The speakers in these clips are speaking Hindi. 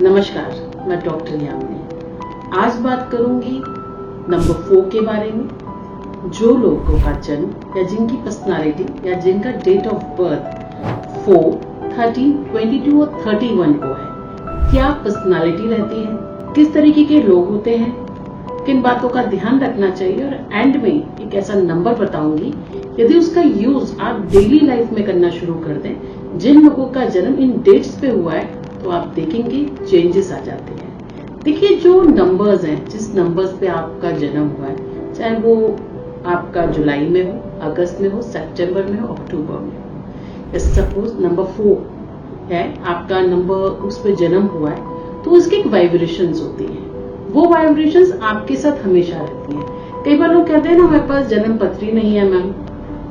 नमस्कार, मैं डॉक्टर यामिनी। आज बात करूंगी नंबर 4 के बारे में। जो लोगों का जन्म या जिनकी पर्सनालिटी या जिनका डेट ऑफ बर्थ 4, 13, 22 और 31 को है, क्या पर्सनालिटी रहती है, किस तरीके के लोग होते हैं, किन बातों का ध्यान रखना चाहिए, और एंड में एक ऐसा नंबर बताऊंगी यदि उसका यूज आप डेली लाइफ में करना शुरू कर दें। जिन लोगों का जन्म इन डेट्स पे हुआ है तो आप देखेंगे चेंजेस आ जाते हैं। देखिए, जो नंबर्स हैं, जिस नंबर्स पे आपका जन्म हुआ है, चाहे वो आपका जुलाई में हो, अगस्त में हो, सितंबर में हो, अक्टूबर में हो, सपोज नंबर 4 है आपका नंबर, उस पे जन्म हुआ है तो उसकी एक वाइब्रेशंस होती है। वो वाइब्रेशंस आपके साथ हमेशा रहती है। कई बार लोग कहते हैं ना, हमारे पास जन्म पत्री नहीं है मैम,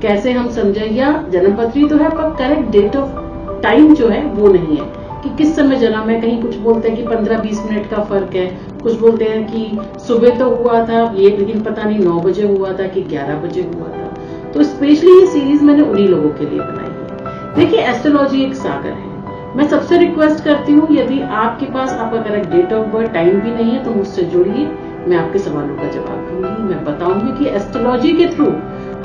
कैसे हम समझे, या जन्म पत्री तो है पर करेक्ट डेट ऑफ टाइम जो है वो नहीं है कि किस समय जन्म है। कहीं कुछ बोलते हैं कि 15-20 मिनट का फर्क है, कुछ बोलते हैं कि सुबह तो हुआ था ये, लेकिन पता नहीं 9 बजे हुआ था कि 11 बजे हुआ था। तो स्पेशली ये सीरीज मैंने उन्हीं लोगों के लिए बनाई है। देखिए, एस्ट्रोलॉजी एक सागर है। मैं सबसे रिक्वेस्ट करती हूँ, यदि आपके पास आपका correct date of birth time भी नहीं है तो मुझसे जुड़िए, मैं आपके सवालों का जवाब दूंगी। मैं बताऊंगी कि एस्ट्रोलॉजी के थ्रू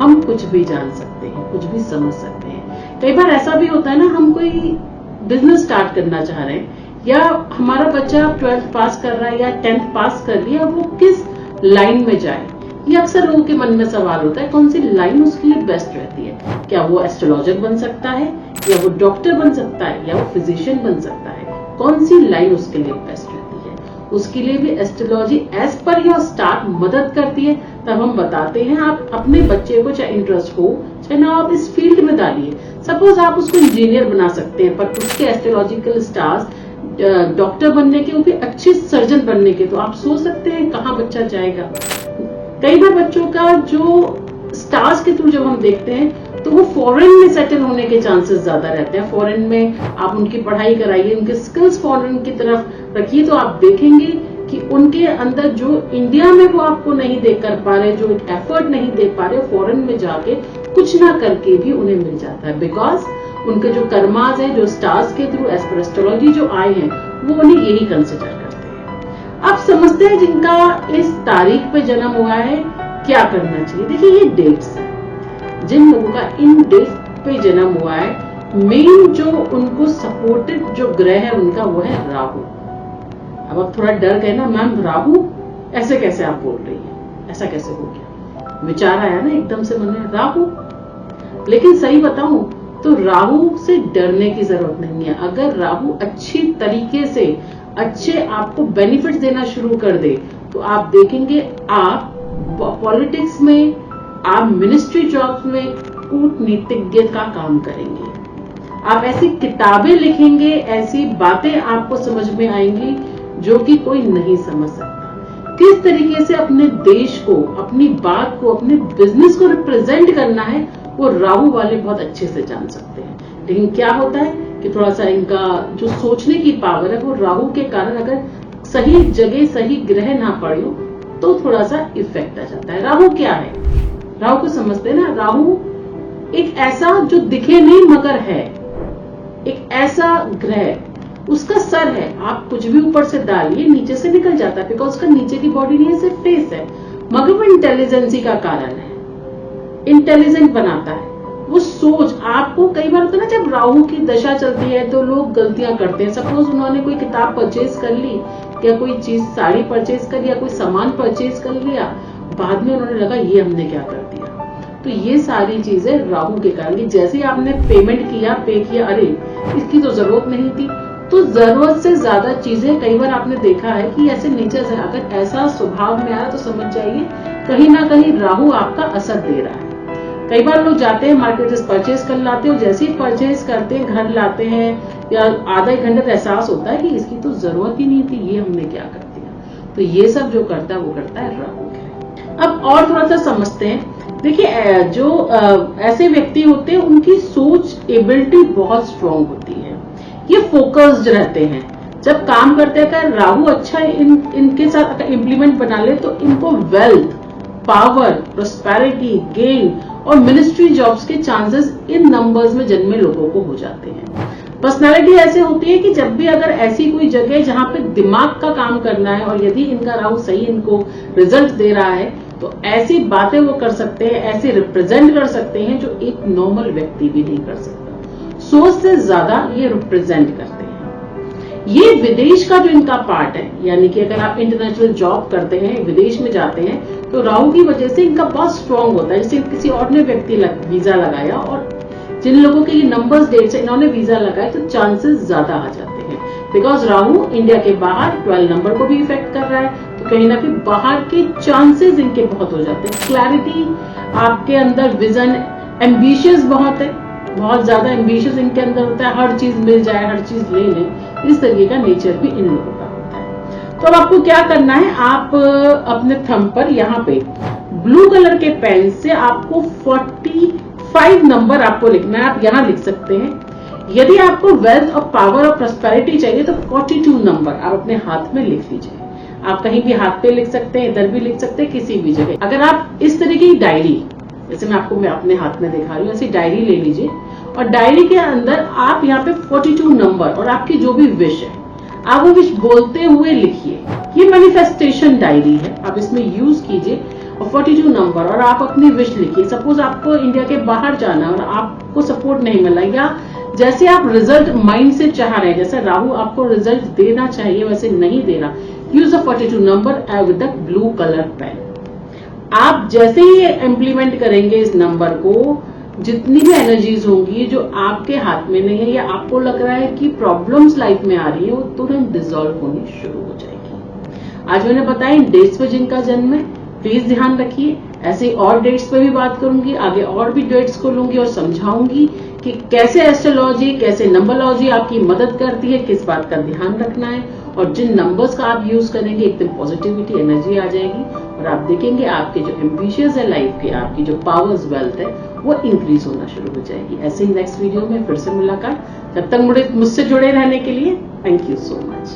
हम कुछ भी जान सकते हैं, कुछ भी समझ सकते हैं। कई बार ऐसा भी होता है ना, हम कोई बिजनेस स्टार्ट करना चाह रहे हैं, या हमारा बच्चा 12th पास कर रहा है या 10th पास कर लिया, वो किस लाइन में जाए, ये अक्सर लोगों के मन में सवाल होता है। कौन सी लाइन उसके लिए बेस्ट रहती है? क्या वो एस्ट्रोलॉजर बन सकता है, या वो डॉक्टर बन सकता है, या वो फिजिशियन बन सकता है? कौन सी लाइन उसके लिए बेस्ट रहती है? उसके लिए भी astrology as per your start मदद करती है। तब हम बताते हैं आप अपने बच्चे को, चाहे इंटरेस्ट हो चाहे ना, आप इस फील्ड में डालिए। सपोज आप उसको इंजीनियर बना सकते हैं, पर उसके एस्ट्रोलॉजिकल स्टार्स डॉक्टर बनने के, वो भी अच्छे सर्जन बनने के, तो आप सोच सकते हैं कहाँ बच्चा जाएगा। कई बार बच्चों का जो स्टार्स के थ्रू जब हम देखते हैं तो वो फॉरेन में सेटल होने के चांसेस ज्यादा रहते हैं। फॉरेन में आप उनकी पढ़ाई कराइए, उनके स्किल्स फॉरेन की तरफ रखिए, तो आप देखेंगे कि उनके अंदर जो इंडिया में वो आपको नहीं दे कर पा रहे, जो एक एफर्ट नहीं दे पा रहे, फॉरेन में जाके कुछ ना करके भी उन्हें मिल जाता है। बिकॉज उनके जो कर्मास है, जो स्टार्स के थ्रू एज पर एस्ट्रोलॉजी जो आए हैं, वो उन्हें यही कंसिडर करते हैं। आप समझते हैं जिनका इस तारीख पे जन्म हुआ है क्या करना चाहिए। देखिए, ये डेट्स है, जिन लोगों का इन डेट पे जन्म हुआ है, मेन जो उनको सपोर्टेड जो ग्रह है उनका, वो है राहु। अब आप थोड़ा डर गए ना, मैम राहु ऐसे कैसे आप बोल रही है, ऐसा कैसे हो गया? विचार आया ना एकदम से मन में, राहु। लेकिन सही बताऊं तो राहु से डरने की जरूरत नहीं है। अगर राहु अच्छी तरीके से अच्छे आपको बेनिफिट देना शुरू कर दे तो आप देखेंगे आप पॉलिटिक्स में, आप मिनिस्ट्री जॉब्स में कूटनीतिज्ञ का काम करेंगे। आप ऐसी किताबें लिखेंगे, ऐसी बातें आपको समझ में आएंगी जो कि कोई नहीं समझ सकता। किस तरीके से अपने देश को, अपनी बात को, अपने बिजनेस को रिप्रेजेंट करना है, वो राहु वाले बहुत अच्छे से जान सकते हैं। लेकिन क्या होता है कि थोड़ा सा इनका जो सोचने की पावर है, वो राहु के कारण अगर सही जगह सही ग्रह ना पड़े हो तो थोड़ा सा इफेक्ट आ जाता है। राहु क्या है? राहु को समझते हैं ना, राहु एक ऐसा जो दिखे नहीं मगर है, एक ऐसा ग्रह, उसका सर है, आप कुछ भी ऊपर से डालिए नीचे से निकल जाता है, बिकॉज उसका नीचे की बॉडी नहीं है, सिर्फ फेस है, मगर वो इंटेलिजेंसी का कारण है, इंटेलिजेंट बनाता है। वो सोच आपको, कई बार होता है ना, जब राहु की दशा चलती है तो लोग गलतियां करते हैं। सपोज उन्होंने कोई किताब परचेज कर ली, या कोई चीज, साड़ी परचेज कर लिया, कोई सामान परचेज कर लिया, बाद में उन्होंने लगा ये हमने क्या कर दिया। तो ये सारी चीजें राहु के कारण, कि जैसे आपने पेमेंट किया, पे किया, अरे इसकी तो जरूरत नहीं थी, तो जरूरत से ज्यादा चीजें कई बार आपने देखा है कि ऐसे नीचे से, अगर ऐसा स्वभाव में आया तो समझ जाइए कहीं ना कहीं राहु आपका असर दे रहा है। कई बार लोग जाते हैं मार्केट से परचेज कर लाते हैं, जैसे ही परचेज करते हैं, घर लाते हैं, या आधा एक घंटे एहसास होता है कि इसकी तो जरूरत ही नहीं थी, ये हमने क्या कर दिया। तो ये सब जो करता है वो करता है राहु। अब और थोड़ा सा समझते हैं। देखिए, जो ऐसे व्यक्ति होते हैं उनकी सोच एबिलिटी बहुत स्ट्रांग होती है, ये फोकस्ड रहते हैं जब काम करते हैं। अगर राहु अच्छा इनके साथ इम्प्लीमेंट बना ले तो इनको वेल्थ, पावर, प्रोस्पेरिटी, गेन और मिनिस्ट्री जॉब्स के चांसेस इन नंबर्स में जन्मे लोगों को हो जाते हैं। पर्सनालिटी ऐसे होती है कि जब भी अगर ऐसी कोई जगह जहां पे दिमाग का काम करना है और यदि इनका राहु सही इनको रिजल्ट दे रहा है तो ऐसी बातें वो कर सकते हैं, ऐसे रिप्रेजेंट कर सकते हैं जो एक नॉर्मल व्यक्ति भी नहीं कर सकता। सोच से ज्यादा ये रिप्रेजेंट करते हैं। ये विदेश का जो इनका पार्ट है, यानी कि अगर आप इंटरनेशनल जॉब करते हैं, विदेश में जाते हैं, तो राहु की वजह से इनका बहुत स्ट्रांग होता है। जैसे किसी और ने व्यक्ति वीजा लगाया और जिन लोगों के ये नंबर्स डेट से इन्होंने वीजा लगाए तो चांसेस ज्यादा आ जाते हैं, बिकॉज राहु इंडिया के बाहर 12 नंबर को भी इफेक्ट कर रहा है, तो कहीं ना कहीं बाहर के चांसेस इनके बहुत हो जाते हैं। क्लैरिटी आपके अंदर, विजन, एम्बिशियस बहुत है, बहुत ज्यादा एम्बिशियस इनके अंदर होता है, हर चीज मिल जाए, हर चीज ले लें, इस तरीके का नेचर भी इन लोगों का होता है। तो अब आपको क्या करना है, आप अपने थंब पर यहाँ पे ब्लू कलर के पेन से आपको 45 नंबर आपको लिखना है। आप यहाँ लिख सकते हैं। यदि आपको वेल्थ और पावर और प्रॉस्पेरिटी चाहिए तो 42 नंबर आप अपने हाथ में लिख लीजिए। आप कहीं भी हाथ पे लिख सकते हैं, इधर भी लिख सकते हैं, किसी भी जगह। अगर आप इस तरीके की डायरी, जैसे मैं आपको अपने हाथ में दिखा रही हूँ, ऐसी डायरी ले लीजिए और डायरी के अंदर आप यहाँ पे 42 नंबर और आपकी जो भी विश है आप वो विश बोलते हुए लिखिए। ये मैनिफेस्टेशन डायरी है, आप इसमें यूज कीजिए और 42 नंबर और आप अपनी विश लिखिए। सपोज आपको इंडिया के बाहर जाना और आपको सपोर्ट नहीं मिला, या जैसे आप रिजल्ट माइंड से चाह रहे हैं, जैसे राहु आपको रिजल्ट देना चाहिए वैसे नहीं दे रहा, use the 42 number with the blue colour pen. आप जैसे ही इम्प्लीमेंट करेंगे इस नंबर को, जितनी भी एनर्जीज होंगी जो आपके हाथ में नहीं है या आपको लग रहा है कि प्रॉब्लम्स लाइफ में आ रही है, वो तुरंत डिसॉल्व होनी शुरू हो जाएगी। आज मैंने बताया इन डेट्स पे जिनका जन्म है, प्लीज ध्यान रखिए। ऐसे और डेट्स पे भी बात करूंगी, आगे और भी डेट्स को लूंगी और समझाऊंगी कि कैसे एस्ट्रोलॉजी, कैसे नंबरलॉजी आपकी मदद करती है, किस बात का ध्यान रखना है, और जिन नंबर्स का आप यूज करेंगे एकदम पॉजिटिविटी एनर्जी आ जाएगी और आप देखेंगे आपके जो एम्बिशियस है लाइफ के, आपकी जो पावर्स वेल्थ है वो इंक्रीज होना शुरू हो जाएगी। ऐसे ही नेक्स्ट वीडियो में फिर से मुलाकात। तब तक मुझसे जुड़े रहने के लिए थैंक यू सो मच।